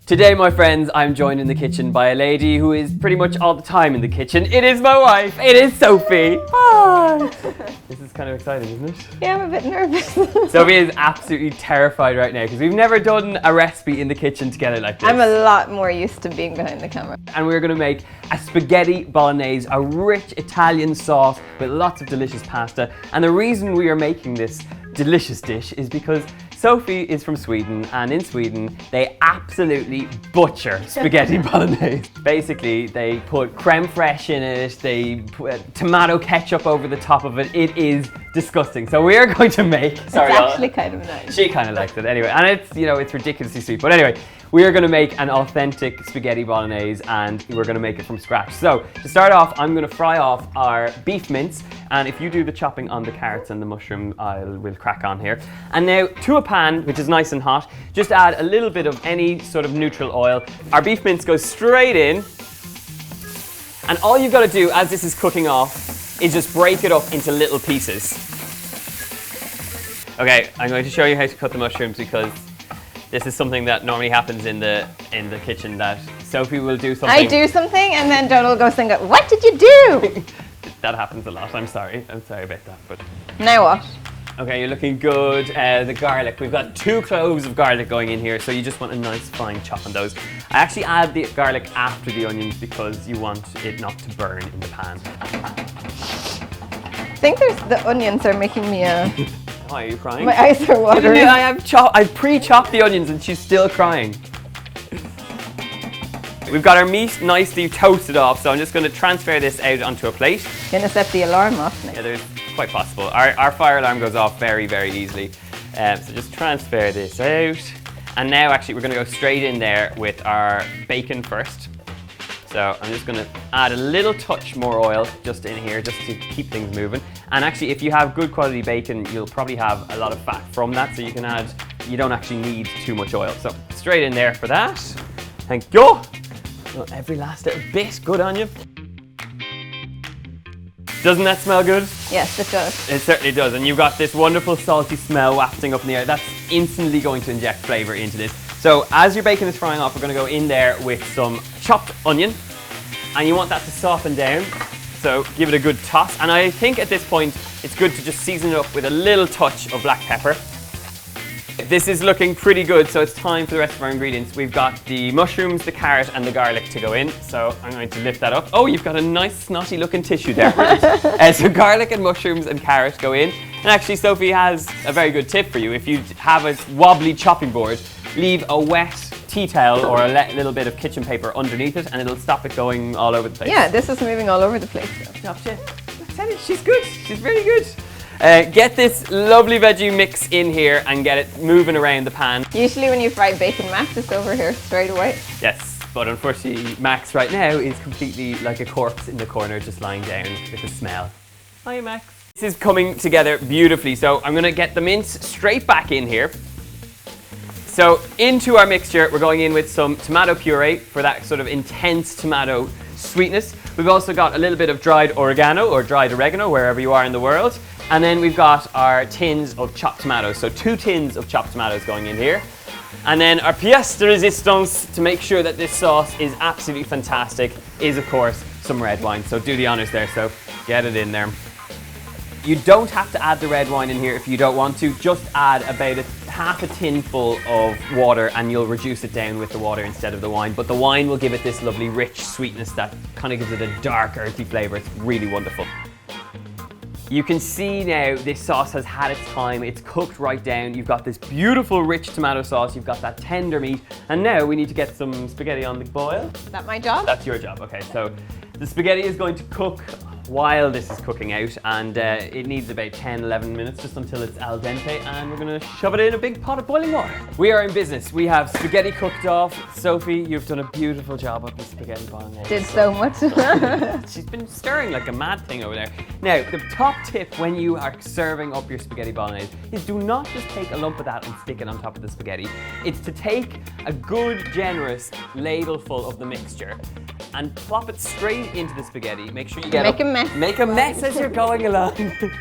Today, my friends, I'm joined in the kitchen by a lady who is pretty much all the time in the kitchen. It is my wife. It is Sofie. Hi. This is kind of exciting, isn't it? Yeah, I'm a bit nervous. Sofie is absolutely terrified right now because we've never done a recipe in the kitchen together like this. I'm a lot more used to being behind the camera. And we're going to make a spaghetti bolognese, a rich Italian sauce with lots of delicious pasta. And the reason we are making this delicious dish is because Sofie is from Sweden, and in Sweden they absolutely butcher spaghetti bolognese. Basically, they put creme fraiche in it, they put tomato ketchup over the top of it. It is disgusting. So we are going to make... Sorry, it's actually kind of nice. She kind of liked it anyway, and it's, you know, it's ridiculously sweet. But anyway, we are going to make an authentic spaghetti bolognese, and we're going to make it from scratch. So to start off, I'm going to fry off our beef mince, and if you do the chopping on the carrots and the mushroom, we'll crack on here. And now to a pan, which is nice and hot, just add a little bit of any sort of neutral oil. Our beef mince goes straight in, and all you've got to do as this is cooking off is just break it up into little pieces. Okay, I'm going to show you how to cut the mushrooms because this is something that normally happens in the kitchen, that Sofie will do something. I do something and then Donal goes and goes, "What did you do?" That happens a lot. I'm sorry about that. But now what? Okay, you're looking good. The garlic. We've got 2 cloves of garlic going in here, so you just want a nice fine chop on those. I actually add the garlic after the onions because you want it not to burn in the pan. I think the onions are making me Why are you crying? my eyes are watering. I've pre-chopped the onions and she's still crying. We've got our meat nicely toasted off, so I'm just going to transfer this out onto a plate. Gonna set the alarm off now. Yeah, there's quite possible. Our fire alarm goes off very, very easily. So just transfer this out. And now actually we're going to go straight in there with our bacon first. So I'm just going to add a little touch more oil just in here, just to keep things moving. And actually, if you have good quality bacon, you'll probably have a lot of fat from that, so you don't actually need too much oil. So straight in there for that. Thank you. Well, every last little bit, good on you. Doesn't that smell good? Yes, it does. It certainly does. And you've got this wonderful salty smell wafting up in the air. That's instantly going to inject flavor into this. So as your bacon is frying off, we're going to go in there with some chopped onion. And you want that to soften down. So give it a good toss. And I think at this point, it's good to just season it up with a little touch of black pepper. This is looking pretty good, so it's time for the rest of our ingredients. We've got the mushrooms, the carrot, and the garlic to go in. So I'm going to lift that up. Oh, you've got a nice snotty looking tissue there. So garlic and mushrooms and carrot go in. And actually, Sofie has a very good tip for you. If you have a wobbly chopping board, leave a wet tea towel or a little bit of kitchen paper underneath it, and it'll stop it going all over the place. Yeah, this is moving all over the place. She's good. She's very good. Get this lovely veggie mix in here and get it moving around the pan. Usually when you fry bacon, Max is over here straight away. Yes, but unfortunately Max right now is completely like a corpse in the corner, just lying down with the smell. Hi Max. This is coming together beautifully, so I'm going to get the mince straight back in here. So into our mixture, we're going in with some tomato puree for that sort of intense tomato sweetness. We've also got a little bit of dried oregano or dried oregano, wherever you are in the world. And then we've got our tins of chopped tomatoes. So 2 tins of chopped tomatoes going in here. And then our pièce de résistance to make sure that this sauce is absolutely fantastic is, of course, some red wine. So do the honors there, so get it in there. You don't have to add the red wine in here if you don't want to. Just add about half a tin full of water and you'll reduce it down with the water instead of the wine. But the wine will give it this lovely rich sweetness that kind of gives it a dark earthy flavour. It's really wonderful. You can see now this sauce has had its time. It's cooked right down. You've got this beautiful rich tomato sauce. You've got that tender meat. And now we need to get some spaghetti on the boil. Is that my job? That's your job. Okay, so the spaghetti is going to cook while this is cooking out, and it needs about 10-11 minutes just until it's al dente, and we're going to shove it in a big pot of boiling water. We are in business. We have spaghetti cooked off. Sofie, you've done a beautiful job of the spaghetti bolognese. Did so much. She's been stirring like a mad thing over there. Now, the top tip when you are serving up your spaghetti bolognese is do not just take a lump of that and stick it on top of the spaghetti. It's to take a good, generous ladle full of the mixture and plop it straight into the spaghetti. Make sure you get Make a mess. Make a mess as you're going along.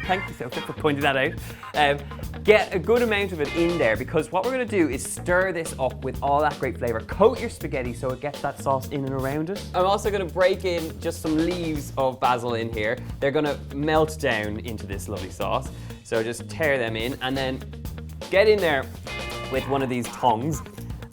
Thank you, Sophie, for pointing that out. Get a good amount of it in there, because what we're going to do is stir this up with all that great flavour. Coat your spaghetti so it gets that sauce in and around it. I'm also going to break in just some leaves of basil in here. They're going to melt down into this lovely sauce. So just tear them in and then get in there with one of these tongs.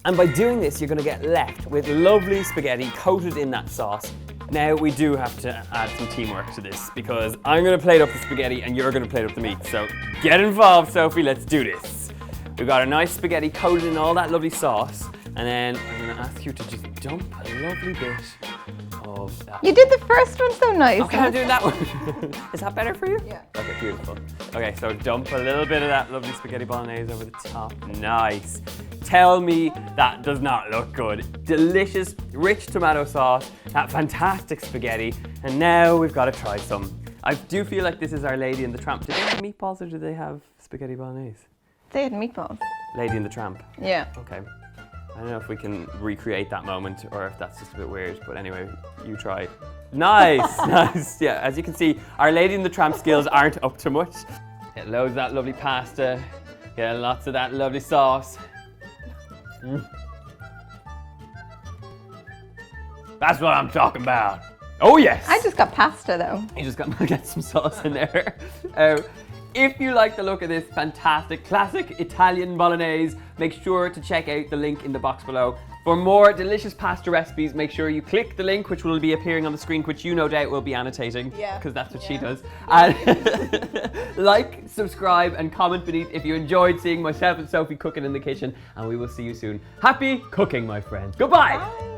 And by doing this, you're going to get left with lovely spaghetti coated in that sauce. Now, we do have to add some teamwork to this, because I'm going to plate up the spaghetti and you're going to plate up the meat. So get involved, Sophie. Let's do this. We've got a nice spaghetti coated in all that lovely sauce. And then I'm going to ask you to just dump a lovely bit of that. You did the first one so nice. Okay, I'm doing that one. Is that better for you? Yeah. Okay, beautiful. Okay, so dump a little bit of that lovely spaghetti bolognese over the top. Nice. Tell me that does not look good. Delicious, rich tomato sauce, that fantastic spaghetti, and now we've got to try some. I do feel like this is Our Lady and the Tramp. Do they have meatballs or do they have spaghetti bolognese? They had meatballs. Lady and the Tramp. Yeah. Okay. I don't know if we can recreate that moment or if that's just a bit weird, but anyway, you try. Nice, nice. Yeah, as you can see, Our Lady and the Tramp skills aren't up to much. Get loads of that lovely pasta. Get lots of that lovely sauce. That's what I'm talking about. Oh yes. I just got pasta though. You just got to get some sauce in there. If you like the look of this fantastic classic Italian bolognese, make sure to check out the link in the box below. For more delicious pasta recipes, make sure you click the link which will be appearing on the screen, which you no doubt will be annotating, because that's what she does. And like, subscribe and comment beneath if you enjoyed seeing myself and Sophie cooking in the kitchen, and we will see you soon. Happy cooking, my friends. Goodbye. Bye.